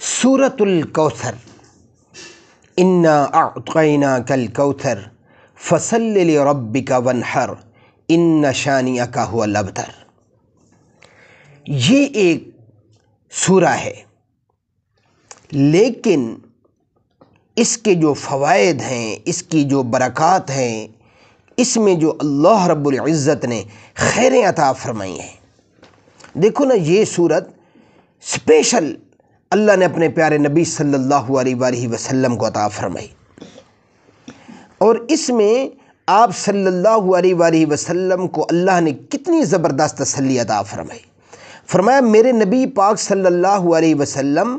سورۃ الکوثر، انا اعطیناک الکوثر فصل لربک وانحر ان شانئک هو الابتر۔ یہ ایک سورہ ہے، لیکن اس کے جو فوائد ہیں، اس کی جو برکات ہیں، اس میں جو اللہ رب العزت نے خیریں عطا فرمائی ہیں۔ دیکھو نا، یہ سورت اسپیشل اللہ نے اپنے پیارے نبی صلی اللہ علیہ وآلہ وسلم کو عطا فرمائی، اور اس میں آپ صلی اللہ علیہ وآلہ وسلم کو اللہ نے کتنی زبردست تسلی عطا فرمائی۔ فرمایا میرے نبی پاک صلی اللہ علیہ وسلم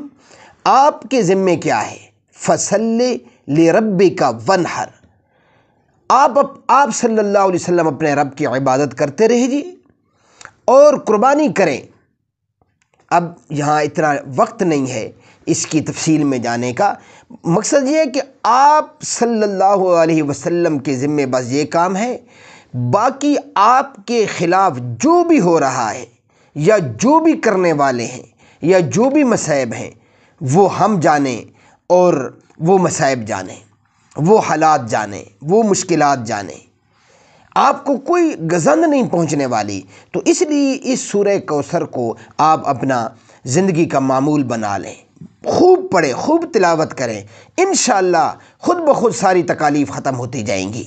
آپ کے ذمے کیا ہے؟ فصل لربک وانحر، آپ صلی اللہ علیہ وسلم اپنے رب کی عبادت کرتے رہیے اور قربانی کریں۔ اب یہاں اتنا وقت نہیں ہے اس کی تفصیل میں جانے کا، مقصد یہ ہے کہ آپ صلی اللہ علیہ وسلم کے ذمے بس یہ کام ہے، باقی آپ کے خلاف جو بھی ہو رہا ہے یا جو بھی کرنے والے ہیں یا جو بھی مصائب ہیں وہ ہم جانیں، اور وہ مصائب جانیں، وہ حالات جانیں، وہ مشکلات جانیں، آپ کو کوئی گزند نہیں پہنچنے والی۔ تو اس لیے اس سورہ کوثر کو آپ اپنا زندگی کا معمول بنا لیں، خوب پڑھیں، خوب تلاوت کریں، انشاءاللہ خود بخود ساری تکالیف ختم ہوتی جائیں گی۔